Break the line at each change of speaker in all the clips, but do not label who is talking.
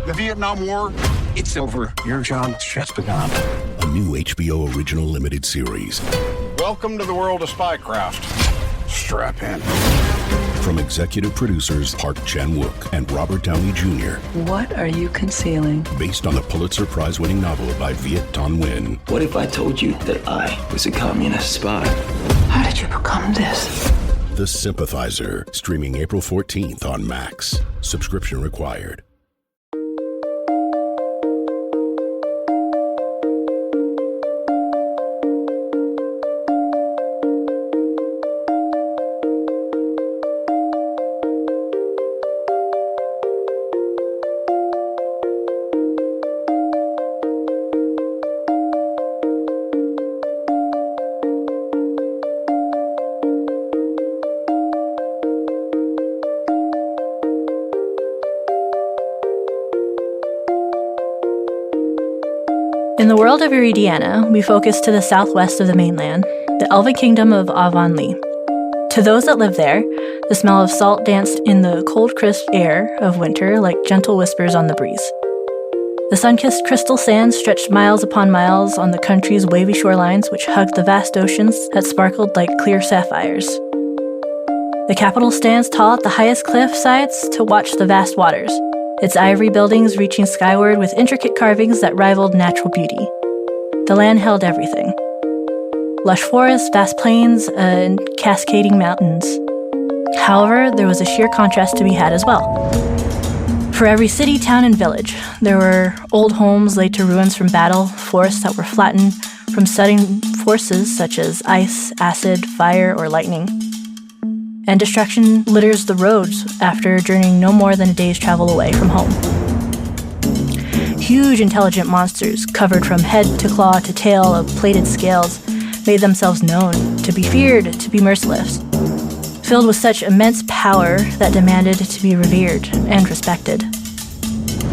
The Vietnam War, it's over. Your job's just begun.
A new HBO original limited series.
Welcome to the world of spycraft. Strap in.
From executive producers Park Chan-wook and Robert Downey Jr.
What are you concealing?
Based on the Pulitzer Prize-winning novel by Viet Thanh Nguyen.
What if I told you that I was a communist spy?
How did you become this?
The Sympathizer, streaming April 14th on Max. Subscription required.
In the world of Iridiana, we focus to the southwest of the mainland, the elven kingdom of Avonlea. To those that live there, the smell of salt danced in the cold, crisp air of winter like gentle whispers on the breeze. The sun-kissed crystal sands stretched miles upon miles on the country's wavy shorelines, which hugged the vast oceans that sparkled like clear sapphires. The capital stands tall at the highest cliff sides to watch the vast waters, its ivory buildings reaching skyward with intricate carvings that rivaled natural beauty. The land held everything. Lush forests, vast plains, and cascading mountains. However, there was a sheer contrast to be had as well. For every city, town, and village, there were old homes laid to ruins from battle, forests that were flattened from sudden forces such as ice, acid, fire, or lightning. And destruction litters the roads after journeying no more than a day's travel away from home. Huge intelligent monsters, covered from head to claw to tail of plated scales, made themselves known, to be feared, to be merciless, filled with such immense power that demanded to be revered and respected.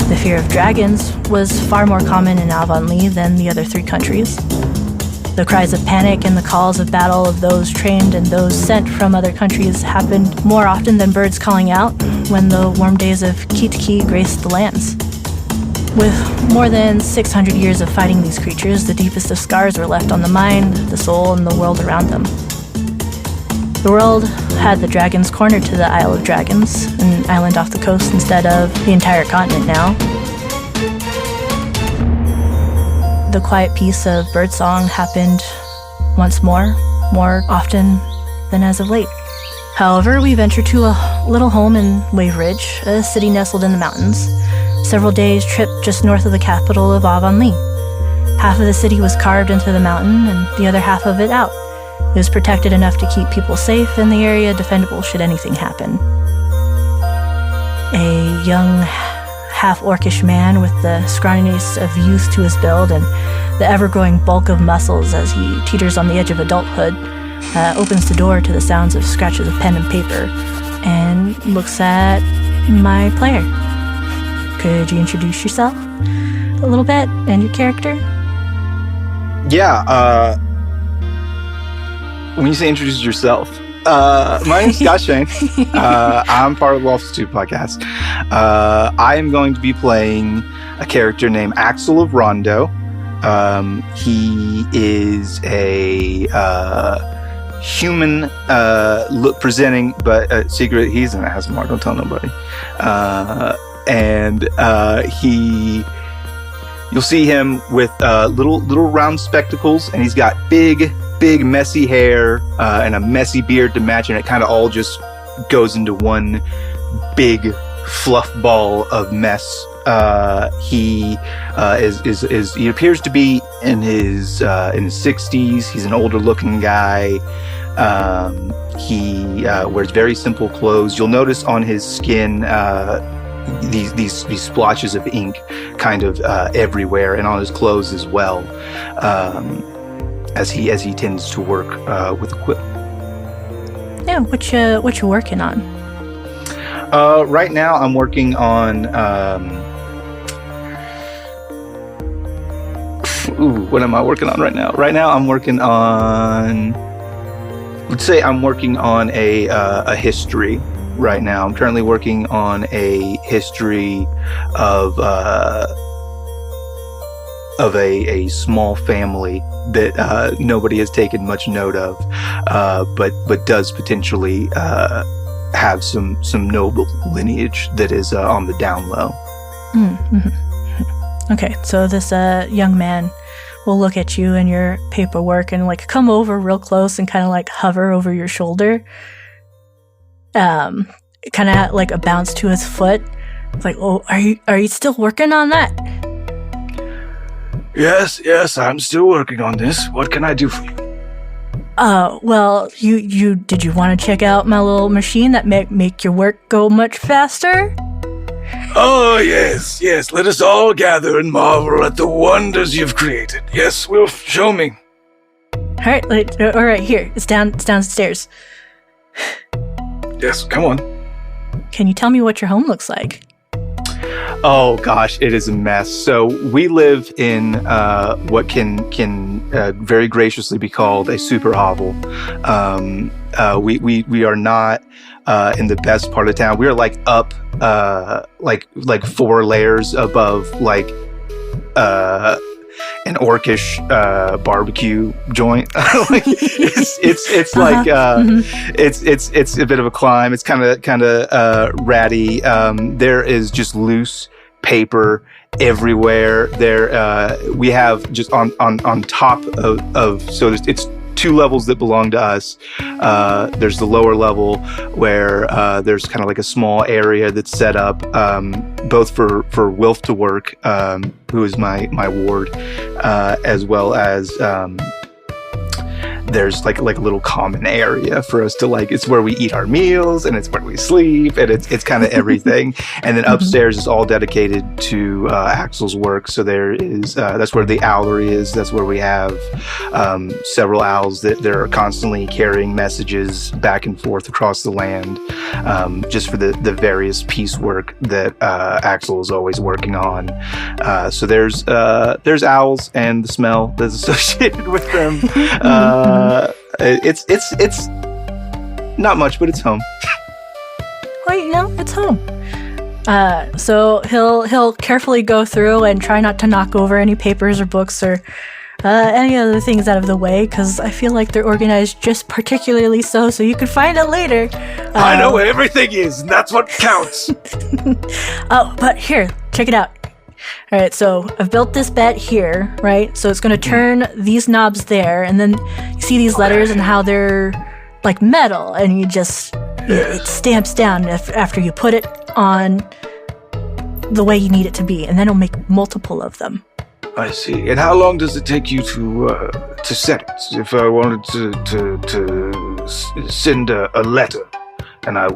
The fear of dragons was far more common in Avonlea than the other three countries. The cries of panic and the calls of battle of those trained and those sent from other countries happened more often than birds calling out when the warm days of Kitki graced the lands. With more than 600 years of fighting these creatures, the deepest of scars were left on the mind, the soul, and the world around them. The world had the dragons cornered to the Isle of Dragons, an island off the coast instead of the entire continent now. The quiet peace of birdsong happened once more often than as of late. However, we ventured to a little home in Waveridge, a city nestled in the mountains, several days' trip just north of the capital of Avonlea. Half of the city was carved into the mountain and the other half of it out. It was protected enough to keep people safe and the area defendable should anything happen. A young half-orcish man with the scrawniness of youth to his build and the ever-growing bulk of muscles as he teeters on the edge of adulthood, opens the door to the sounds of scratches of pen and paper and looks at my player. Could you introduce yourself a little bit and your character?
Yeah, when you say introduce yourself, my name's Scott Shane. I'm part of the Lawful Stupid podcast. I am going to be playing a character named Ax'l of Rondo. He is a human presenting, but secret. He's an asthma. Don't tell nobody. You'll see him with little round spectacles, and he's got big messy hair and a messy beard to match, and it kind of all just goes into one big fluff ball of mess. He he appears to be in his 60s. He's an older looking guy. He wears very simple clothes. You'll notice on his skin these splotches of ink kind of everywhere, and on his clothes as well. As he tends to work with a quill.
Yeah, what you working on?
Right now, I'm working on. What am I working on right now? Right now, I'm working on. Let's say I'm working on a history right now. I'm currently working on a history of a small family that nobody has taken much note of, but does potentially have some noble lineage that is on the down low.
Mm-hmm. Okay, so this young man will look at you and your paperwork and like come over real close and kind of like hover over your shoulder. Kind of like a bounce to his foot. It's like, oh, are you still working on that?
Yes, I'm still working on this. What can I do for you?
Well, you did you want to check out my little machine that make your work go much faster?
Oh, yes. Let us all gather and marvel at the wonders you've created. Yes, show me.
All right, here. It's downstairs.
Yes, come on.
Can you tell me what your home looks like?
Oh gosh, it is a mess. So we live in what can very graciously be called a super hovel. We are not in the best part of town. We are like up like 4 layers above like an orcish barbecue joint. Like, it's like it's a bit of a climb. It's kind of ratty. There is just loose paper everywhere. There we have just on top of so it's 2 levels that belong to us. There's the lower level where there's kind of like a small area that's set up both for Wilf to work, who is my ward, as well as there's like a little common area for us to like. It's where we eat our meals and it's where we sleep and it's kind of everything. And then upstairs is all dedicated to Ax'l's work. So there is that's where the owlery is. That's where we have several owls that are constantly carrying messages back and forth across the land, just for the various piecework that Ax'l is always working on. So there's owls and the smell that's associated with them. It's not much, but it's home.
Well, it's home. So he'll carefully go through and try not to knock over any papers or books or any other things out of the way, because I feel like they're organized just particularly so you can find it later.
I know where everything is, and that's what counts.
Oh, but here, check it out. All right, so I've built this bed here, right? So it's going to turn these knobs there, and then you see these letters and how they're like metal, and you just it stamps down after you put it on the way you need it to be, and then it'll make multiple of them.
I see. And how long does it take you to set it? If I wanted to send a letter, and I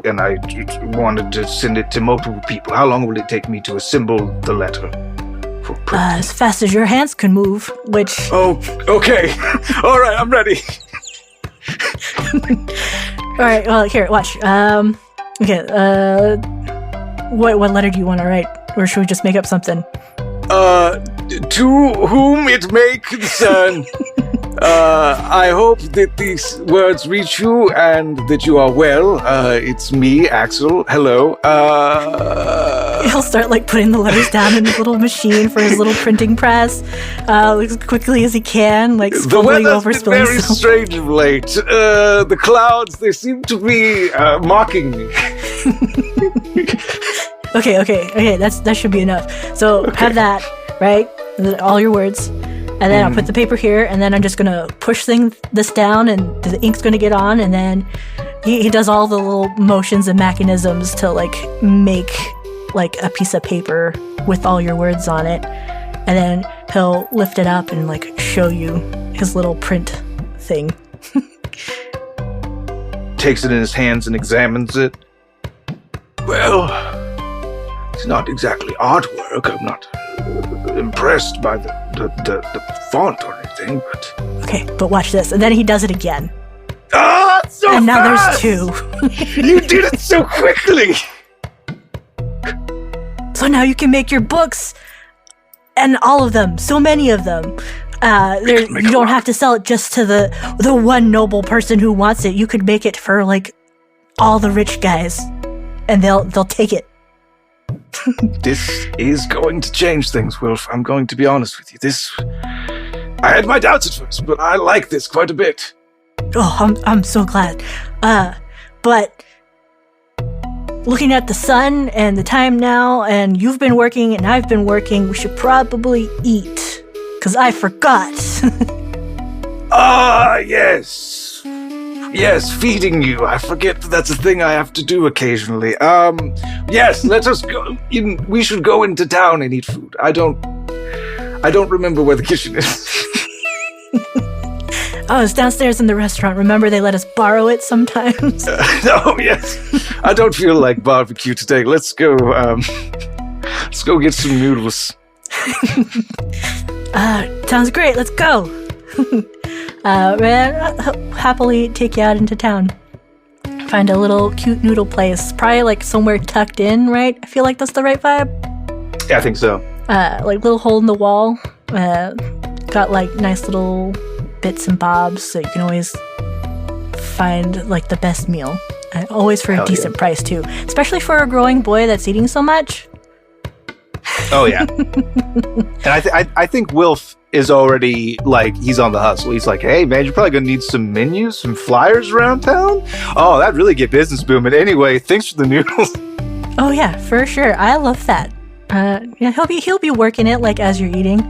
wanted to send it to multiple people, how long will it take me to assemble the letter for print?
As fast as your hands can move, which...
Oh, okay. All right, I'm ready.
All right, well, here, watch. Okay, what letter do you want to write? Or should we just make up something?
To whom it may concern, I hope that these words reach you and that you are well. It's me, Ax'l. Hello.
He'll start like putting the letters down in his little machine for his little printing press, as quickly as he can, like stumbling over, spilling
very
stuff.
strange of late. The clouds, they seem to be mocking me.
Okay, that should be enough. So have that, right? All your words. And then I'll put the paper here, and then I'm just going to push this down, and the ink's going to get on, and then he does all the little motions and mechanisms to, like, make, like, a piece of paper with all your words on it. And then he'll lift it up and, like, show you his little print thing.
Takes it in his hands and examines it. Well, it's not exactly artwork. I'm not impressed by the font or anything, but...
Okay, but watch this. And then he does it again.
Ah, so
and now
fast!
There's 2.
You did it so quickly!
So now you can make your books, and all of them, so many of them. You don't have to sell it just to the one noble person who wants it. You could make it for, like, all the rich guys. and they'll take it.
This is going to change things, Wilf. I'm going to be honest with you. I had my doubts at first, but I like this quite a bit.
Oh, I'm so glad. But looking at the sun and the time now, and you've been working and I've been working, we should probably eat. 'Cause I forgot.
Yes. Yes, feeding you. I forget that's a thing I have to do occasionally. Yes, let us go. We should go into town and eat food. I don't remember where the kitchen is.
Oh, it's downstairs in the restaurant. Remember, they let us borrow it sometimes?
No, yes. I don't feel like barbecue today. Let's go get some noodles.
Sounds great. Let's go. Happily take you out into town. Find a little cute noodle place. Probably like somewhere tucked in, right? I feel like that's the right vibe.
Yeah, I think so.
Like little hole in the wall. Got like nice little bits and bobs, so you can always find like the best meal. Always for a decent price too. Especially for a growing boy that's eating so much.
Oh yeah. And I think Wilf is already like, he's on the hustle. He's like, hey man, you're probably gonna need some menus, some flyers around town. Oh, that'd really get business booming. Anyway, thanks for the noodles.
Oh yeah, for sure. I love that. Yeah, he'll be working it like as you're eating.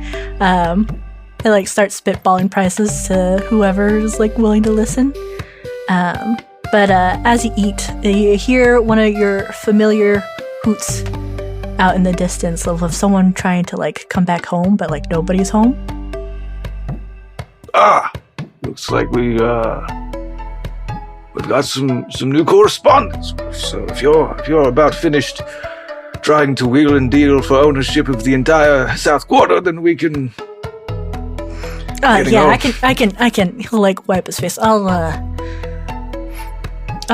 He'll like start spitballing prices to whoever is like willing to listen. But as you eat, you hear one of your familiar hoots out in the distance of someone trying to like come back home, but like nobody's home.
Looks like we've got some new correspondence. So if you're about finished trying to wheel and deal for ownership of the entire South Quarter, then we can.
Yeah, I can. He'll like wipe his face. I'll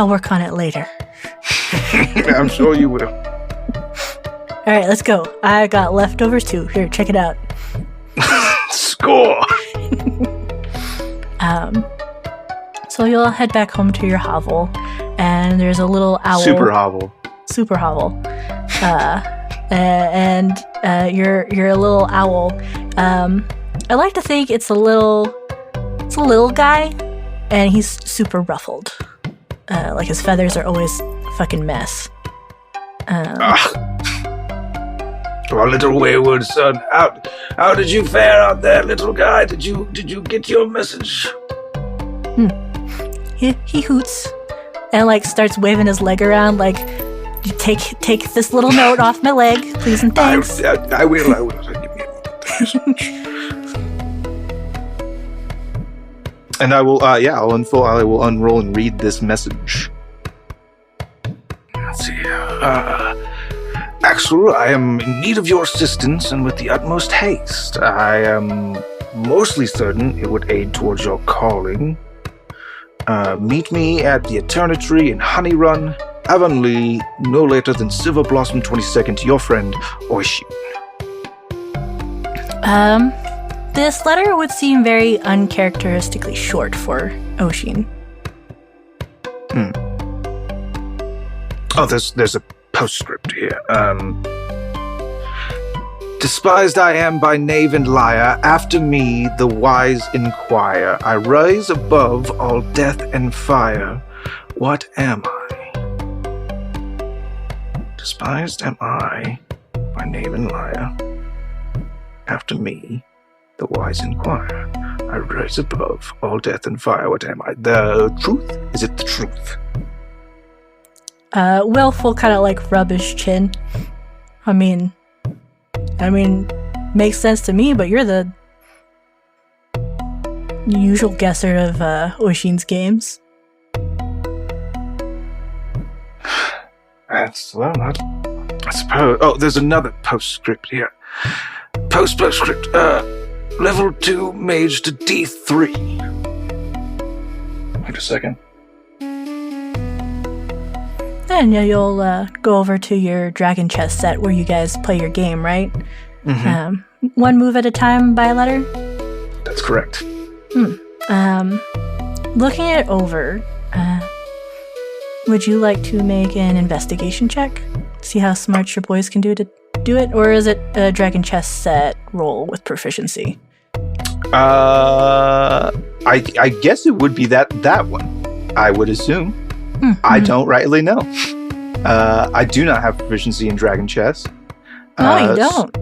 work on it later.
I'm sure you will.
All right, let's go. I got leftovers too. Here, check it out.
Score!
So you'll head back home to your hovel, and there's a little owl.
Super hovel.
And you're a little owl. I like to think it's a little guy, and he's super ruffled. Like his feathers are always a fucking mess.
Our little wayward son, how did you fare out there, little guy? Did you get your message?
He hoots and like starts waving his leg around like, you take this little note off my leg, please and thanks.
I will. Give me a moment.
And I will unroll and read this message.
Let's see. Ax'l, I am in need of your assistance and with the utmost haste. I am mostly certain it would aid towards your calling. Meet me at the Eternity in Honey Run, Avonlea, no later than Silver Blossom 22nd to your friend, Oishin.
This letter would seem very uncharacteristically short for Oishin.
Oh, there's a postscript here. Despised I am by knave and liar, after me the wise inquire. I rise above all death and fire. What am I? Despised am I by knave and liar, after me the wise inquire. I rise above all death and fire. What am I? The truth? Is it the truth?
Wilf will kind of like rub his chin. I mean, makes sense to me, but you're the usual guesser of Oishin's games.
I suppose. Oh, there's another postscript here. Postscript. Level 2 mage to D3. Wait a second.
And you'll go over to your dragon chess set where you guys play your game, right? Mm-hmm. One move at a time by letter?
That's correct.
Looking it over, would you like to make an investigation check? See how smart your boys can do to do it? Or is it a dragon chess set roll with proficiency?
I guess it would be that one. I would assume. Mm-hmm. I don't rightly know. I do not have proficiency in dragon chess.
No, you don't.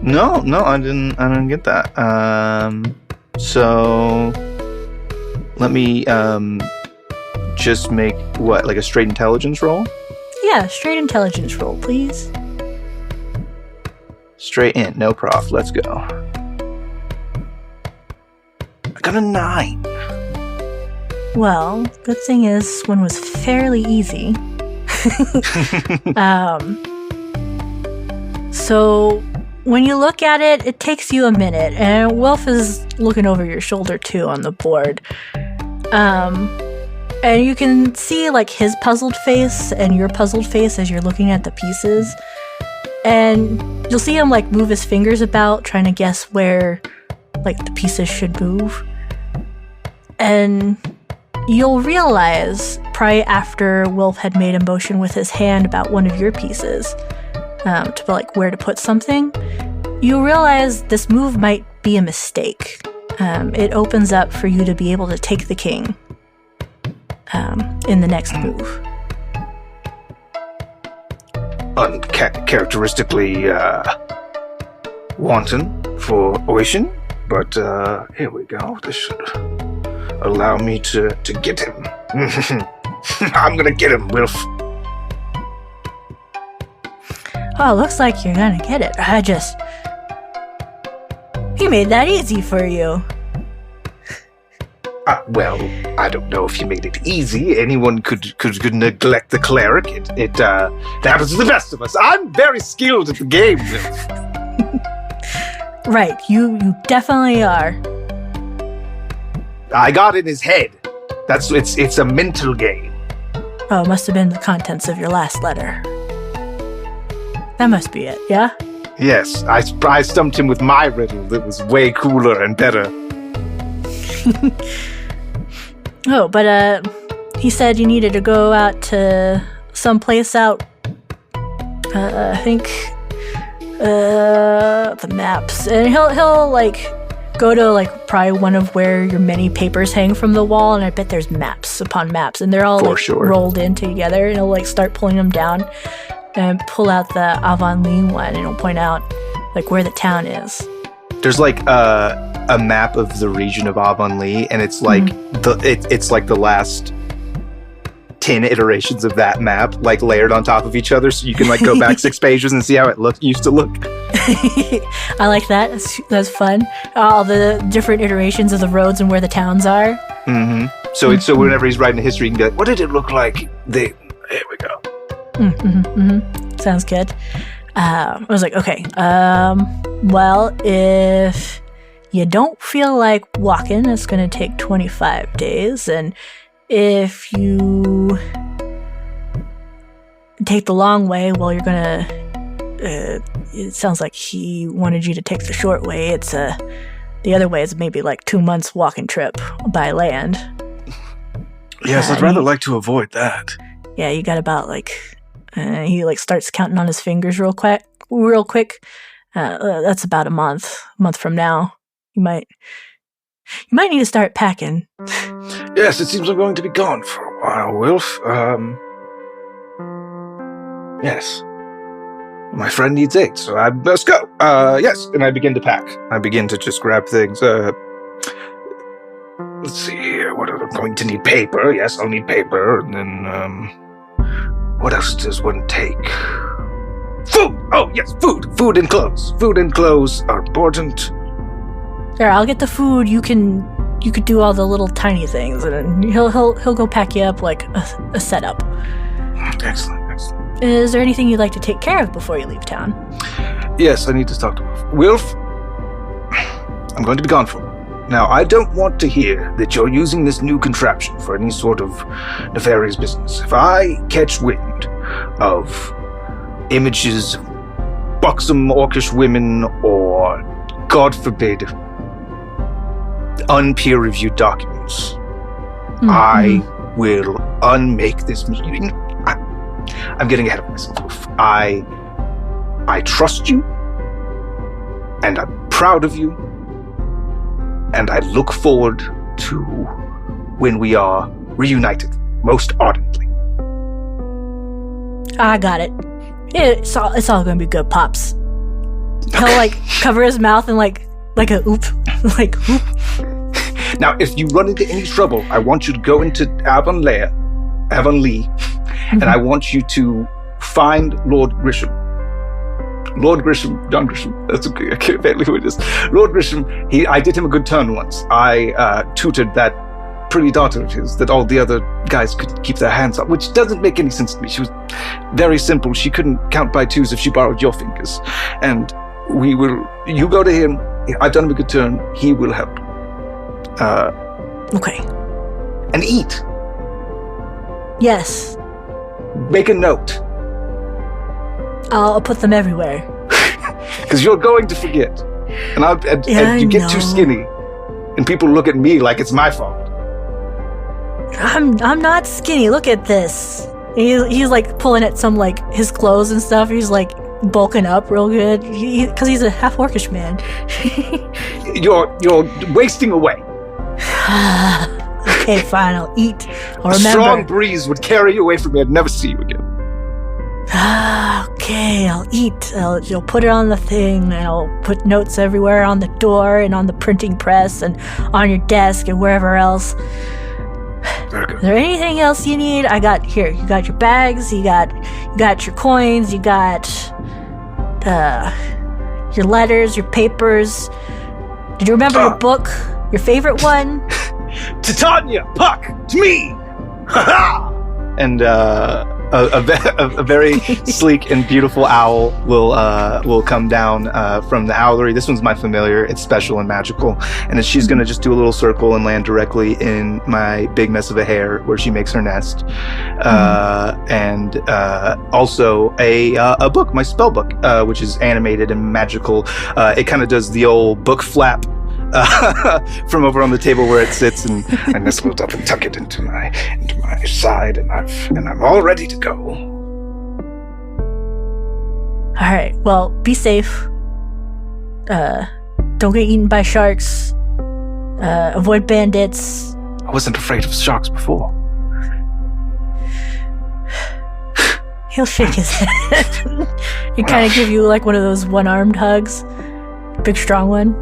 No, I didn't get that. So let me just make like a straight intelligence roll?
Yeah, straight intelligence roll, please.
Straight in, no prof. Let's go. I got a 9.
Well, good thing is this one was fairly easy. So when you look at it, it takes you a minute, and Wilf is looking over your shoulder too on the board. And you can see like his puzzled face and your puzzled face as you're looking at the pieces. And you'll see him like move his fingers about, trying to guess where like the pieces should move. And you'll realize, probably after Wilf had made a motion with his hand about one of your pieces, to like where to put something, you realize this move might be a mistake. It opens up for you to be able to take the king in the next move.
Uncharacteristically wanton for Ocean, but here we go. This should allow me to get him. I'm gonna get him, Wilf.
Oh, looks like you're gonna get it. He made that easy for you.
Well, I don't know if he made it easy. Anyone could neglect the cleric. It happens to the best of us. I'm very skilled at the game, Wilf.
Right, you definitely are.
I got in his head. It's a mental game.
Oh, it must have been the contents of your last letter. That must be it, yeah?
Yes, I stumped him with my riddle that was way cooler and better.
Oh, but he said you needed to go out to some place out, I think, the maps. And he'll like go to like probably one of where your many papers hang from the wall, and I bet there's maps upon maps, and they're all like rolled in together, and he'll like start pulling them down and pull out the Avonlea one, and he'll point out like where the town is.
There's like a map of the region of Avonlea, and it's like it's like the last 10 iterations of that map, like layered on top of each other, so you can like go back 6 pages and see how it used to look.
I like that. That's fun. All the different iterations of the roads and where the towns are.
Mm-hmm. So whenever he's writing a history, you can be like, what did it look like? Here we go.
Sounds good. I was like, okay, well, if you don't feel like walking, it's going to take 25 days. And if you take the long way, well, you're going to, it sounds like he wanted you to take the short way. It's, the other way is maybe like 2 months walking trip by land.
Yes, I'd rather like to avoid that.
Yeah, you got about like, he like starts counting on his fingers real quick. That's about a month from now. You might need to start packing.
Yes, it seems I'm going to be gone for a while, Wilf. Yes. My friend needs aid, so I must go. Yes, and I begin to pack. I begin to just grab things. Let's see here. What am I going to need? Paper. Yes, I'll need paper. And then, what else does one take? Food! Oh, yes, food! Food and clothes. Food and clothes are important.
There, I'll get the food. You could do all the little tiny things, and he'll go pack you up like a setup.
Excellent.
Is there anything you'd like to take care of before you leave town?
Yes, I need to talk to Wilf. I'm going to be gone for a while. Now, I don't want to hear that you're using this new contraption for any sort of nefarious business. If I catch wind of images of buxom orcish women or, God forbid, unpeer-reviewed documents, I will unmake this machine. I'm getting ahead of myself. I trust you, and I'm proud of you, and I look forward to when we are reunited most ardently.
I got it. It's all gonna be good, Pops. He'll like cover his mouth and like a oop, like oop.
Now, if you run into any trouble, I want you to go into Avonlea, and I want you to find Lord Grisham. John Grisham. That's okay. I can't barely who it is. Lord Grisham. I did him a good turn once. I tutored that pretty daughter of his that all the other guys could keep their hands on, which doesn't make any sense to me. She was very simple. She couldn't count by twos if she borrowed your fingers. And you go to him. I've done him a good turn. He will help.
Okay.
And eat.
Yes.
Make a note.
I'll put them everywhere.
Because you're going to forget. And you get too skinny. And people look at me like it's my fault.
I'm not skinny. Look at this. He's like pulling at some like his clothes and stuff. He's like bulking up real good because he's a half orcish man.
You're wasting away.
Okay, fine. I'll eat. I'll remember.
A strong breeze would carry you away from me. I'd never see you again.
Okay, I'll eat. You'll put it on the thing, and I'll put notes everywhere on the door and on the printing press and on your desk and wherever else.
Very good.
Is there anything else you need? I got here. You got your bags. You got your coins. You got your letters, your papers. Did you remember your book? Your favorite one?
Titania, Puck, it's me! Ha-ha! And a very sleek and beautiful owl will come down from the owlery. This one's my familiar. It's special and magical. And she's going to just do a little circle and land directly in my big mess of a hair where she makes her nest. And also a book, my spell book, which is animated and magical. It kind of does the old book flap from over on the table where it sits, and I nestle it up and tuck it into my side, and I'm all ready to go.
All right. Well, be safe. Don't get eaten by sharks. Avoid bandits.
I wasn't afraid of sharks before.
He'll shake his head and kind of give you like one of those one-armed hugs. Big, strong one.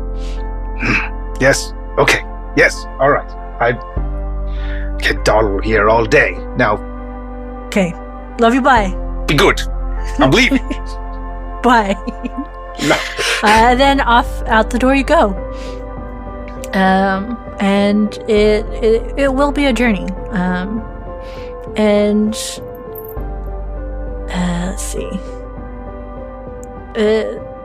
Yes. Okay. Yes. All right. I get dawdle here all day. Now.
Okay. Love you. Bye.
Be good. I'm leaving.
Bye.
No.
Then off out the door you go. And it will be a journey. And let's see.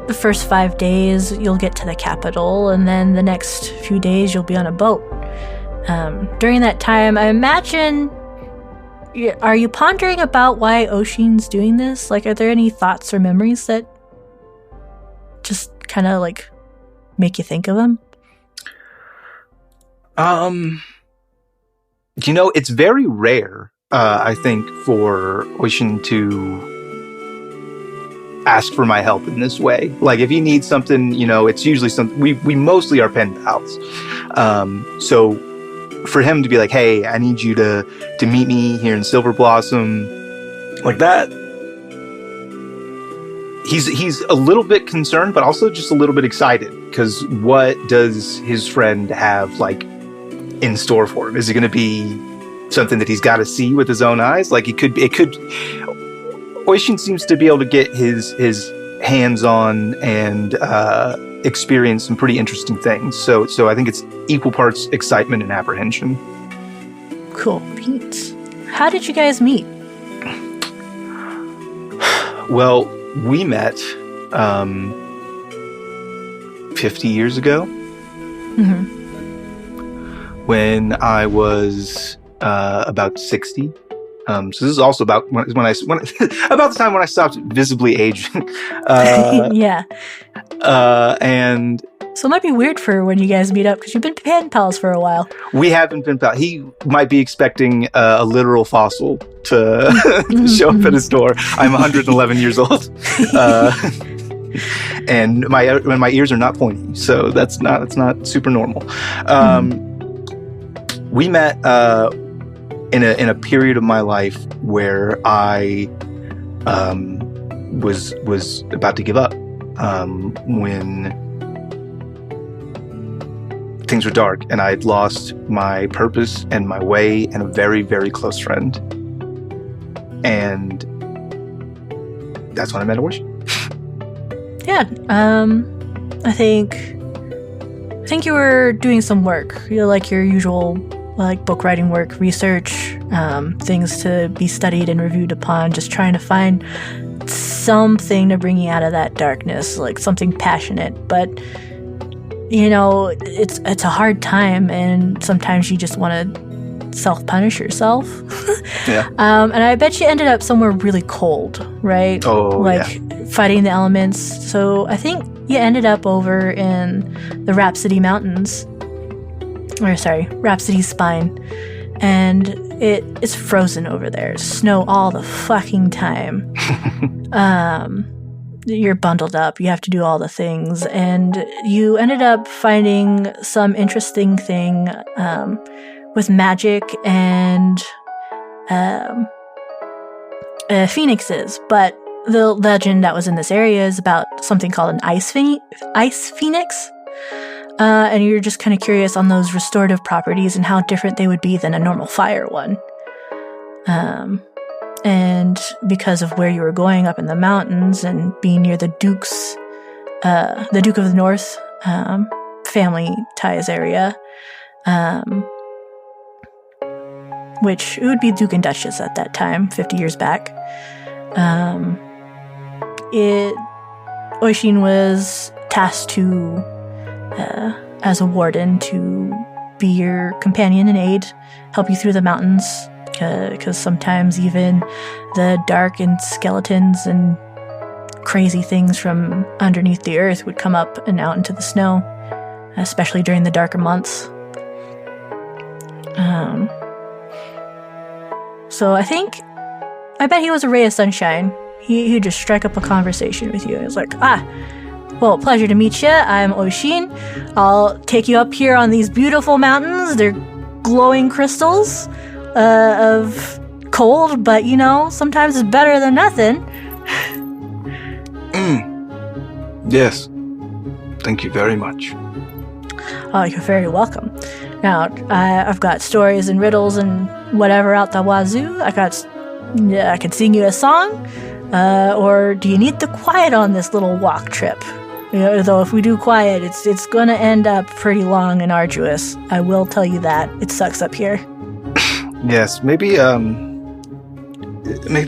The first 5 days, you'll get to the capital, and then the next few days, you'll be on a boat. During that time, I imagine... Are you pondering about why Oshin's doing this? Like, are there any thoughts or memories that just kind of, like, make you think of him?
It's very rare, I think, for Oshin to ask for my help in this way. Like, if he needs something, it's usually something we mostly are pen pals. So for him to be like, hey, I need you to meet me here in Silver Blossom, like that, he's a little bit concerned, but also just a little bit excited, because what does his friend have like in store for him? Is it going to be something that he's got to see with his own eyes? Like, it could Oshin seems to be able to get his hands on and experience some pretty interesting things. So I think it's equal parts excitement and apprehension.
Cool beats. How did you guys meet?
Well, we met 50 years ago.
Mm-hmm.
When I was about 60. So this is also about when about the time when I stopped visibly aging.
Yeah.
And
So it might be weird for when you guys meet up because you've been pen pals for a while.
We haven't been pals. He might be expecting a literal fossil to, to show up at his door. I'm 111 years old. And my ears are not pointy, so that's not super normal. We met in a period of my life where I was about to give up when things were dark and I had lost my purpose and my way and a very, very close friend. And that's when I met Orshi.
Yeah, I think you were doing some work. Like your usual, like book writing work, research, things to be studied and reviewed upon. Just trying to find something to bring you out of that darkness, like something passionate. But it's a hard time, and sometimes you just want to self-punish yourself. Yeah. And I bet you ended up somewhere really cold, right?
Oh,
fighting the elements. So I think you ended up over in the Rhapsody Mountains. Rhapsody Spine. And it's frozen over there. Snow all the fucking time. You're bundled up. You have to do all the things. And you ended up finding some interesting thing with magic and phoenixes. But the legend that was in this area is about something called an ice phoenix. And you're just kind of curious on those restorative properties and how different they would be than a normal fire one. And because of where you were going up in the mountains and being near the Duke of the North family ties area, which it would be Duke and Duchess at that time, 50 years back. Oishin was tasked to, as a warden, to be your companion and aid, help you through the mountains, because sometimes even the dark and skeletons and crazy things from underneath the earth would come up and out into the snow, especially during the darker months. So I bet he was a ray of sunshine. He'd just strike up a conversation with you. He was like, well, pleasure to meet you. I'm Oishin. I'll take you up here on these beautiful mountains. They're glowing crystals of cold, but sometimes it's better than nothing.
Yes. Thank you very much.
Oh, you're very welcome. Now, I've got stories and riddles and whatever out the wazoo. I can sing you a song. Or do you need the quiet on this little walk trip? Though if we do quiet, it's going to end up pretty long and arduous. I will tell you that. It sucks up here.
Yes, maybe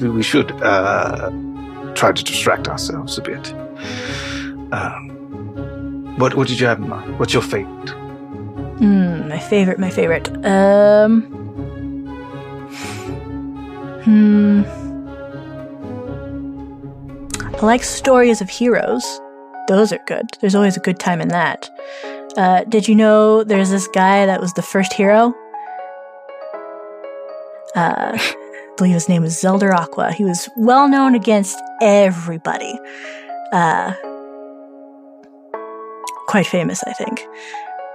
we should try to distract ourselves a bit. What did you have in mind? What's your favorite?
My favorite. I like stories of heroes. Those are good. There's always a good time in that. Did you know there's this guy that was the first hero? I believe his name was Zelda Aqua. He was well known against everybody. Quite famous, I think.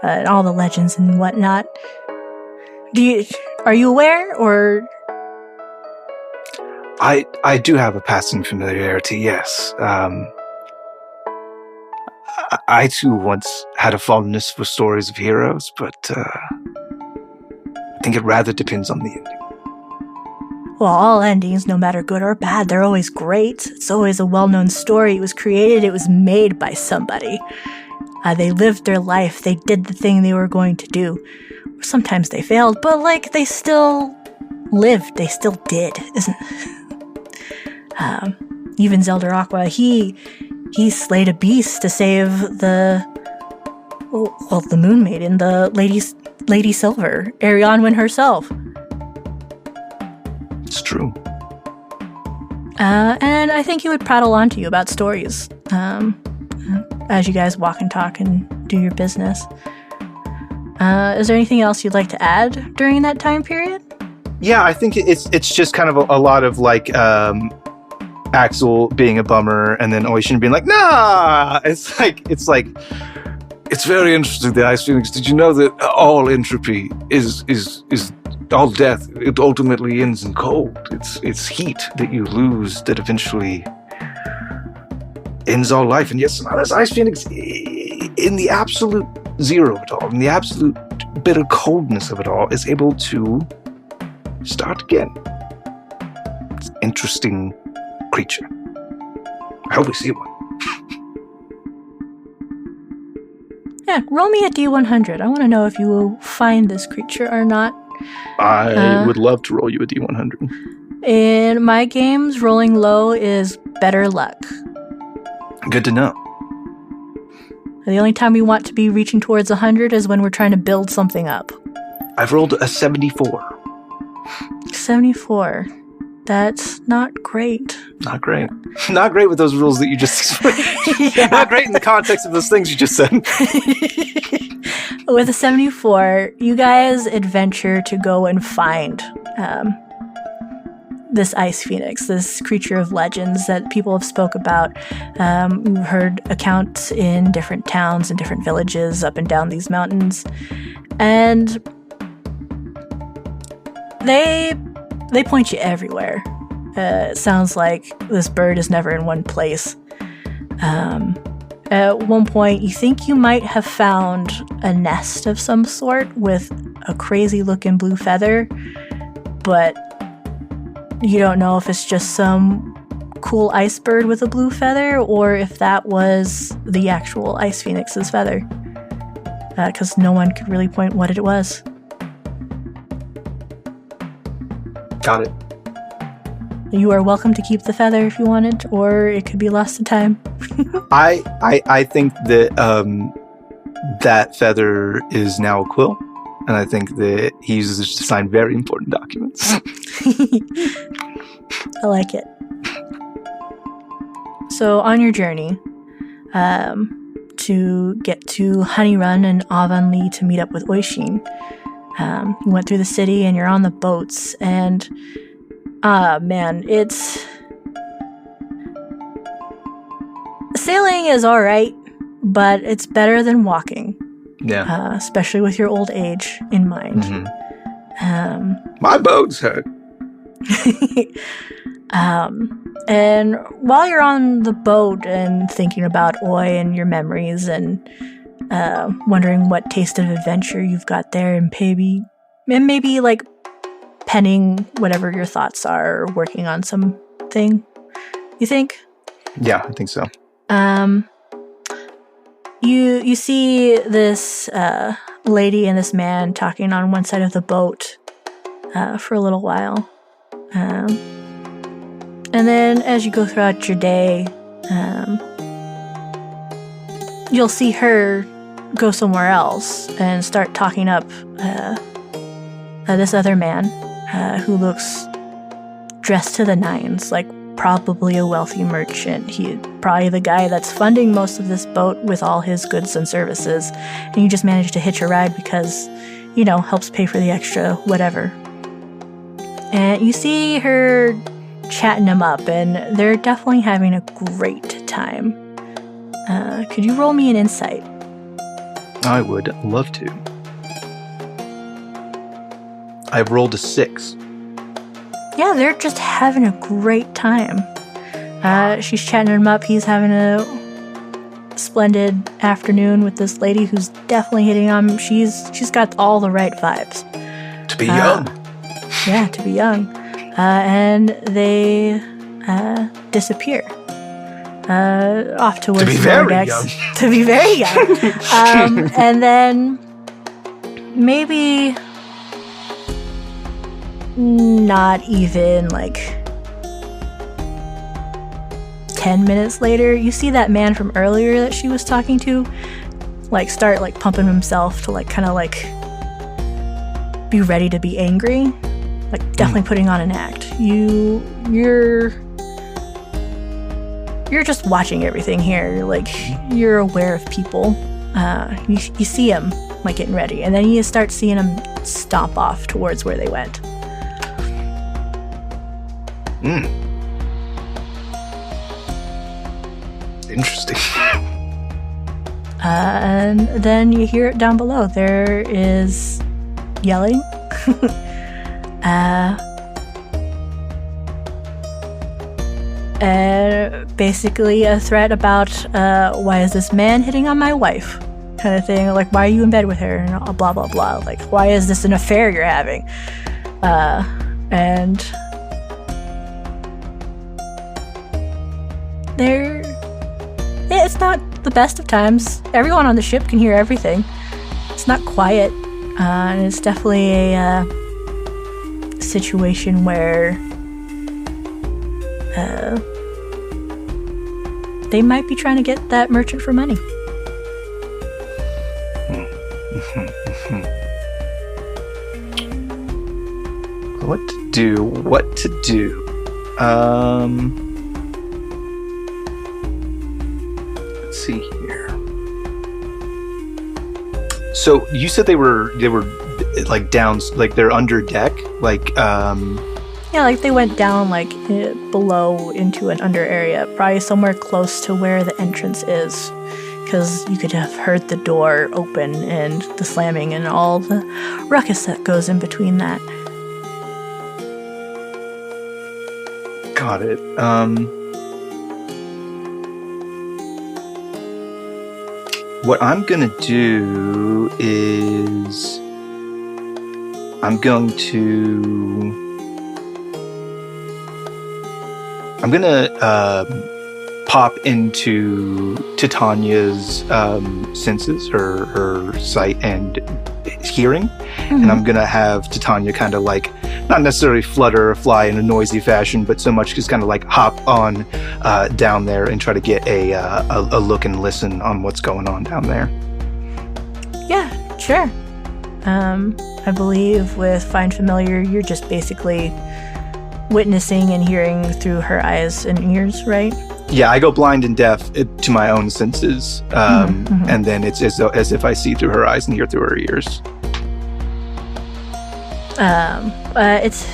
And all the legends and whatnot. Are you aware, or?
I do have a passing familiarity, yes. I too once had a fondness for stories of heroes, but I think it rather depends on the ending.
Well, all endings, no matter good or bad, they're always great. It's always a well-known story. It was created, it was made by somebody. They lived their life, they did the thing they were going to do. Sometimes they failed, but they still lived, they still did, isn't even Zelda Aqua, he slayed a beast to save the Moon Maiden, the Lady Silver, Arianwen herself.
It's true.
And I think he would prattle on to you about stories. as you guys walk and talk and do your business. Is there anything else you'd like to add during that time period?
Yeah, I think it's just kind of a lot of like Ax'l being a bummer, and then Oishin being like, nah. It's like
it's very interesting, the Ice Phoenix. Did you know that all entropy is all death? It ultimately ends in cold. It's heat that you lose that eventually ends all life. And yes, this Ice Phoenix, in the absolute zero of it all, in the absolute bitter coldness of it all, is able to start again. It's an interesting creature. I hope we see one.
Yeah, roll me a D100. I want to know if you will find this creature or not.
I would love to roll you a D100.
In my games, rolling low is better luck.
Good to know.
The only time we want to be reaching towards 100 is when we're trying to build something up.
I've rolled a 74.
74. That's not great.
Not great. Not great with those rules that you just explained. Yeah. Not great in the context of those things you just said.
With a 74, you guys adventure to go and find this Ice Phoenix, this creature of legends that people have spoke about. We've heard accounts in different towns and different villages up and down these mountains. And they point you everywhere. It sounds like this bird is never in one place. At one point, you think you might have found a nest of some sort with a crazy-looking blue feather, but you don't know if it's just some cool ice bird with a blue feather or if that was the actual Ice Phoenix's feather, because no one could really point what it was.
Got it.
You are welcome to keep the feather if you wanted, or it could be lost to time.
I think that that feather is now a quill, and I think that he uses it to sign very important documents.
I like it. So on your journey to get to Honey Run and Avonlea to meet up with Oishin, you went through the city and you're on the boats, and man, sailing is alright, but it's better than walking.
Yeah.
Especially with your old age in mind.
Mm-hmm. My bones hurt.
And while you're on the boat and thinking about Oi and your memories and wondering what taste of adventure you've got there, and maybe like penning whatever your thoughts are, or working on something, you think?
Yeah, I think so.
You see this lady and this man talking on one side of the boat for a little while. And then as you go throughout your day, you'll see her go somewhere else and start talking up this other man who looks dressed to the nines, like probably a wealthy merchant. He's probably the guy that's funding most of this boat with all his goods and services, and you just managed to hitch a ride because, helps pay for the extra whatever. And you see her chatting him up, and they're definitely having a great time. Could you roll me an insight?
I would love to. I've rolled a 6.
Yeah, they're just having a great time. She's chatting him up. He's having a splendid afternoon with this lady who's definitely hitting on him. She's got all the right vibes.
To be young.
Yeah, to be young. And they disappear. Off to
be very young.
To be very young. And then maybe not even like 10 minutes later, you see that man from earlier that she was talking to start pumping himself to kind of be ready to be angry, definitely putting on an act. You're you're just watching everything here. Like, you're aware of people. You see them, like, getting ready. And then you start seeing them stomp off towards where they went.
Interesting.
And then you hear it down below. There is yelling. Basically a threat about why is this man hitting on my wife, kind of thing. Like, why are you in bed with her, and blah blah blah. Like, why is this an affair you're having? And it's not the best of times. Everyone on the ship can hear everything. It's not quiet, and it's definitely a situation where they might be trying to get that merchant for money.
What to do? Let's see here. So you said they were like down, like they're under deck, like
Yeah, like they went down like below into an under area, probably somewhere close to where the entrance is, because you could have heard the door open and the slamming and all the ruckus that goes in between that.
Got it. What I'm gonna do is I'm gonna pop into Titania's senses, her sight and hearing, and I'm gonna have Titania kind of like not necessarily flutter or fly in a noisy fashion, but so much just kind of like hop on down there and try to get a look and listen on what's going on down there.
Yeah, sure. I believe with Find Familiar, you're just basically witnessing and hearing through her eyes and ears, right?
Yeah, I go blind and deaf to my own senses, and then it's as if I see through her eyes and hear through her ears.
It's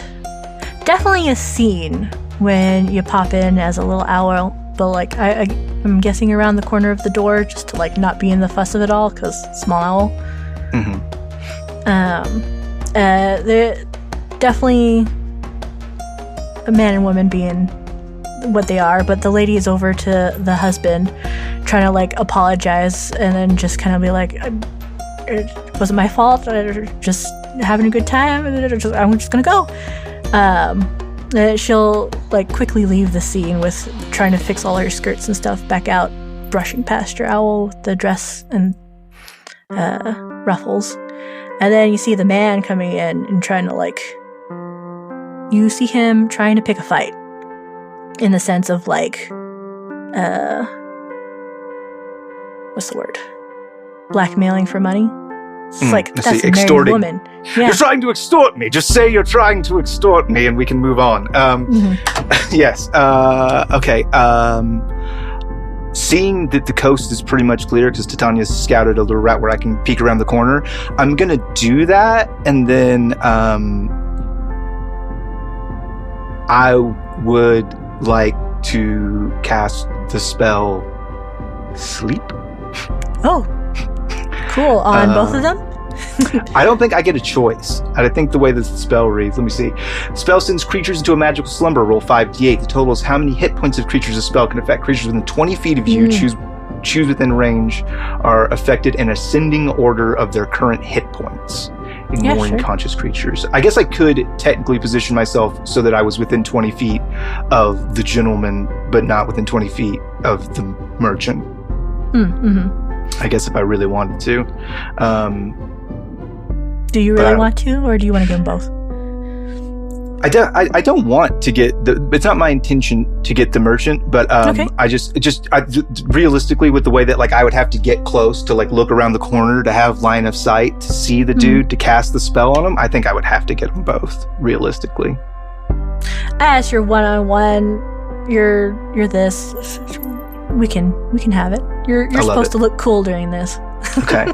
definitely a scene when you pop in as a little owl, but like I'm guessing around the corner of the door just to like not be in the fuss of it all, because small owl. They're definitely a man and woman being what they are, but the lady is over to the husband trying to like apologize and then just kind of be like, it wasn't my fault, just having a good time, I'm just gonna go. She'll like quickly leave the scene with trying to fix all her skirts and stuff back out, brushing past your owl with the dress and ruffles. And then you see the man coming in and trying to like, you see him trying to pick a fight, in the sense of like, what's the word? Blackmailing for money. It's like, that's a married woman. Yeah.
You're trying to extort me. Just say you're trying to extort me and we can move on. Yes. Okay. Seeing that the coast is pretty much clear, because Titania's scouted a little route where I can peek around the corner, I'm going to do that, and then I would like to cast the spell Sleep.
Oh, cool. On both of them?
I don't think I get a choice. I think the way this spell reads, let me see. The spell sends creatures into a magical slumber. Roll 5d8. The total is how many hit points of creatures a spell can affect. Creatures within 20 feet of you, choose within range, are affected in ascending order of their current hit points, ignoring conscious creatures. I guess I could technically position myself so that I was within 20 feet of the gentleman, but not within 20 feet of the merchant. I guess if I really wanted to.
Do you really want to, or do you want to get them both?
I don't want to get it's not my intention to get the merchant, but I just realistically, with the way that like I would have to get close to like look around the corner to have line of sight to see the dude to cast the spell on him, I think I would have to get them both realistically.
As you're one-on-one, you're this. we can have it. You're supposed to look cool during this.
Okay.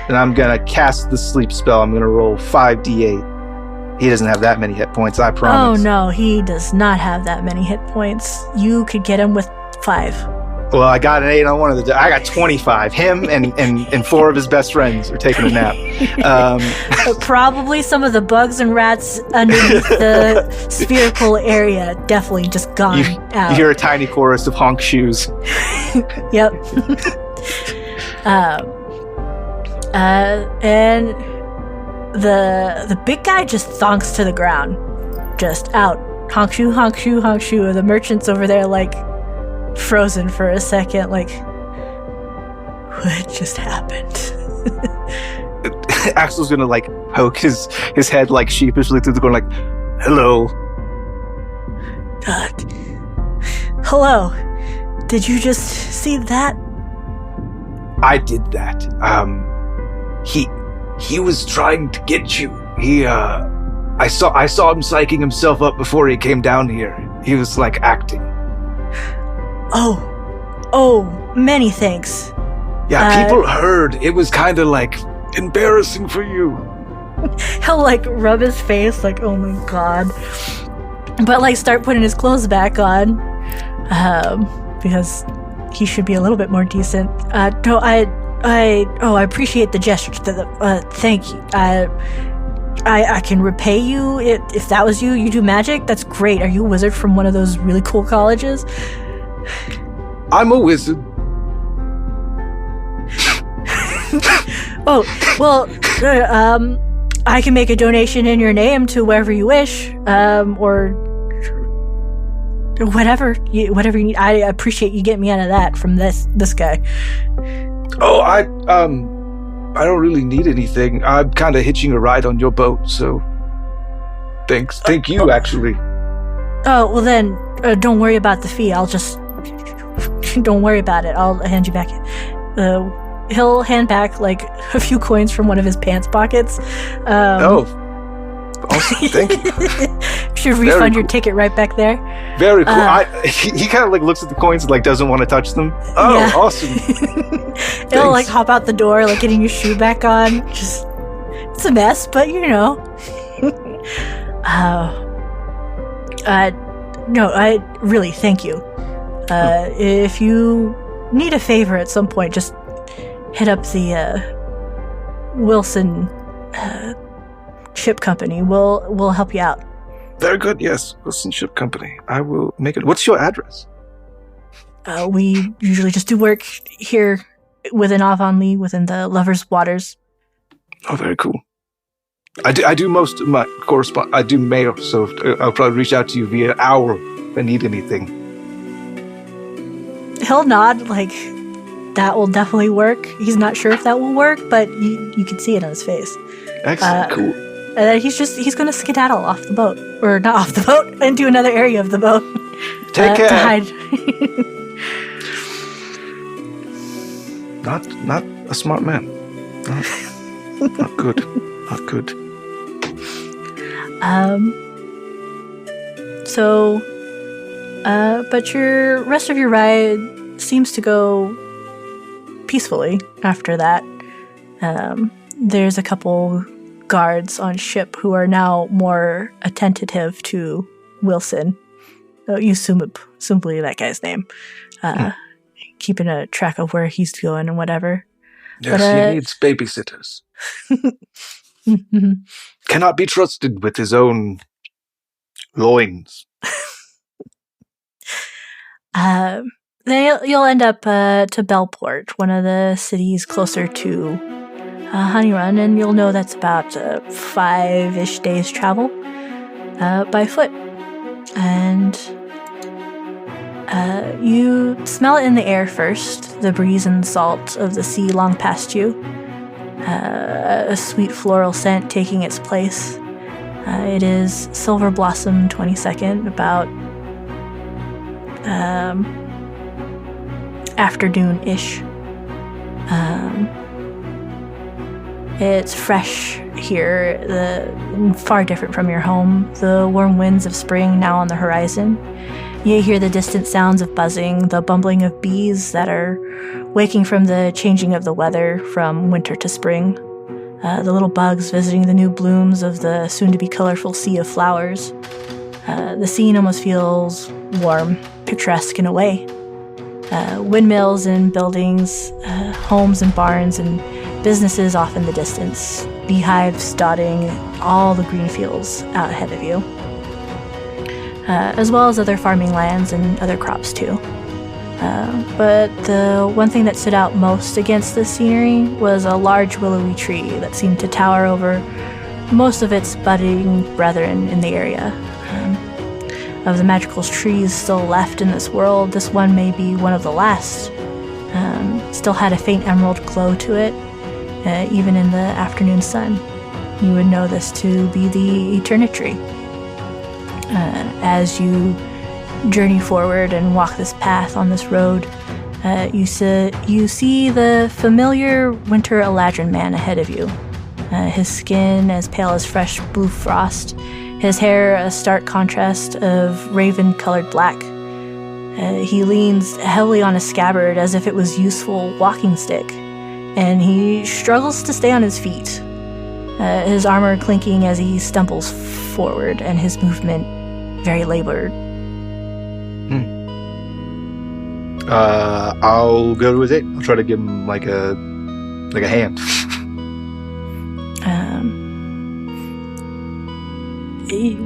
And I'm gonna cast the sleep spell. I'm gonna roll 5d8. He doesn't have that many hit points, I promise.
Oh no, he does not have that many hit points. You could get him with 5.
Well, I got an 8 on one of the. I got 25. Him and 4 of his best friends are taking a nap.
Probably some of the bugs and rats underneath the spherical area definitely just gone out.
You hear a tiny chorus of honk shoes.
Yep. And the big guy just thonks to the ground, just out. Honk shoe, honk shoe, honk shoe. The merchant's over there like frozen for a second, like, what just happened?
Axel's gonna like poke his head like sheepishly through the door, like, hello.
Hello. Did you just see that?
I did that. He was trying to get you. I saw him psyching himself up before he came down here. He was like acting.
Oh, many thanks.
Yeah, people heard. It was kind of like embarrassing for you.
He'll like rub his face like, oh my god. But like start putting his clothes back on. Because he should be a little bit more decent. No, I appreciate the gesture. Thank you. I can repay you if that was you. You do magic? That's great. Are you a wizard from one of those really cool colleges?
I'm a wizard.
Oh, well, I can make a donation in your name to wherever you wish, or whatever you need. I appreciate you getting me out of that from this guy.
Oh, I don't really need anything. I'm kind of hitching a ride on your boat, so thanks. Thank you, actually.
Oh, well then, don't worry about the fee. I'll just... Don't worry about it. I'll hand you back. He'll hand back, like, a few coins from one of his pants pockets.
Awesome. Thank you.
Should refund your ticket right back there.
Very cool. He kind of, like, looks at the coins and, like, doesn't want to touch them. Oh, yeah. Awesome.
He'll, like, hop out the door, like, getting your shoe back on. Just... It's a mess, but, you know. No, I really thank you. If you need a favor at some point, just hit up the Wilson Ship Company. We'll help you out.
Very good. Yes, Wilson Ship Company. I will make it. What's your address?
We usually just do work here within Avonlea, within the Lovers' Waters.
Oh, very cool. I do most of my correspondence. I do mail, so I'll probably reach out to you via hour if I need anything.
He'll nod, like, that will definitely work. He's not sure if that will work, but you can see it on his face.
Excellent, cool.
And then he's going to skedaddle off the boat. Or not off the boat, into another area of the boat.
Take care.
To hide.
Not a smart man. Not good. Not good.
But your rest of your ride seems to go peacefully after that. There's a couple guards on ship who are now more attentive to Wilson. You simply that guy's name. Keeping a track of where he's going and whatever.
Yes, he needs babysitters. Cannot be trusted with his own loins.
Then you'll end up to Bellport, one of the cities closer to Honeyrun, and you'll know that's about 5-ish days travel by foot. And you smell it in the air first, the breeze and salt of the sea long past you. A sweet floral scent taking its place. It is Silver Blossom 22nd, about afternoon-ish. It's fresh here, far different from your home. The warm winds of spring now on the horizon. You hear the distant sounds of buzzing, the bumbling of bees that are waking from the changing of the weather from winter to spring, the little bugs visiting the new blooms of the soon-to-be colorful sea of flowers. The scene almost feels warm, picturesque in a way. Windmills and buildings, homes and barns and businesses off in the distance, beehives dotting all the green fields out ahead of you, as well as other farming lands and other crops too. But the one thing that stood out most against this scenery was a large willowy tree that seemed to tower over most of its budding brethren in the area. Of the magical trees still left in this world, this one may be one of the last. Still had a faint emerald glow to it, even in the afternoon sun. You would know this to be the Eternity. As you journey forward and walk this path on this road, you see the familiar winter Eladrin man ahead of you. His skin as pale as fresh blue frost, his hair a stark contrast of raven-colored black. He leans heavily on a scabbard as if it was useful walking stick, and he struggles to stay on his feet, his armor clinking as he stumbles forward, and his movement very labored.
I'll go to his aid. I'll try to give him like a hand.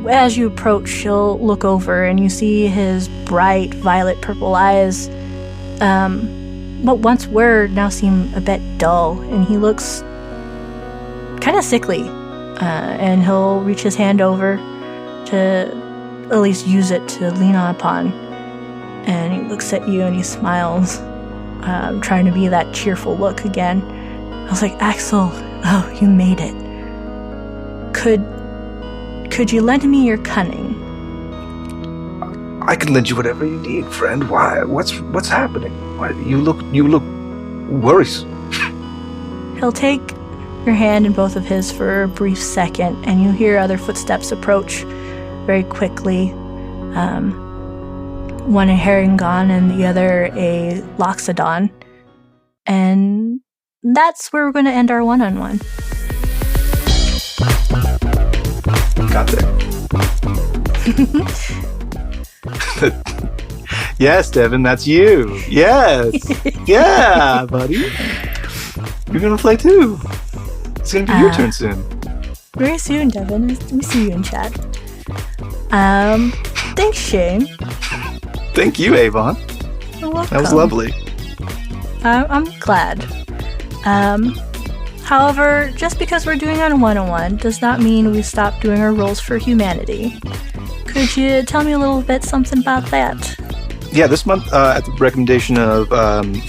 As you approach, he'll look over and you see his bright violet purple eyes, what once were now seem a bit dull, and he looks kind of sickly. And he'll reach his hand over to at least use it to lean upon. And he looks at you and he smiles, trying to be that cheerful look again. I was like, Ax'l, oh, you made it. Could you lend me your cunning?
I can lend you whatever you need, friend. Why? What's happening? Why, you look worrisome.
He'll take your hand in both of his for a brief second, and you hear other footsteps approach very quickly. One a Herringon and the other a Loxodon. And that's where we're going to end our one-on-one.
Got there. Yes, Devin, that's you. Yes. Yeah, buddy. You're going to play too. It's going to be your turn soon.
Very soon, Devin. We see you in chat. Thanks, Shane.
Thank you, Avon.
You're welcome.
That was lovely.
I'm glad. However, just because we're doing a one-on-one does not mean we stop doing our roles for humanity. Could you tell me a little bit something about that?
Yeah, this month, at the recommendation of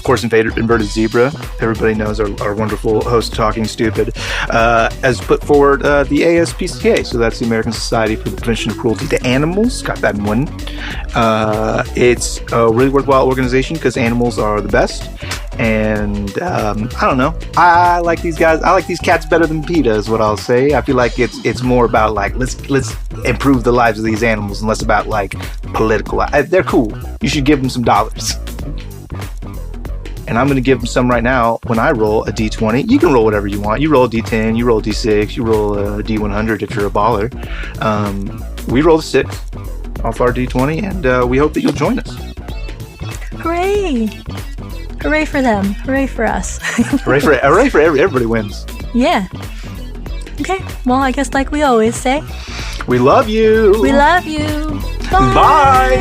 course, Inverted Zebra, everybody knows our wonderful host, Talking Stupid, has put forward the ASPCA, so that's the American Society for the Prevention of Cruelty to Animals. Got that one. It's a really worthwhile organization because animals are the best, and I don't know. I like these guys. I like these cats better than PETA, is what I'll say. I feel like it's more about like let's improve the lives of these animals and less about like political. They're cool. You should give them some dollars. And I'm going to give them some right now when I roll a D20. You can roll whatever you want. You roll a D10, you roll a D6, you roll a D100 if you're a baller. We roll a 6 off our D20, and we hope that you'll join us.
Hooray! Hooray for them. Hooray for us.
Hooray for everybody wins.
Yeah. Okay, well, I guess like we always say.
We love you.
We love you.
Bye.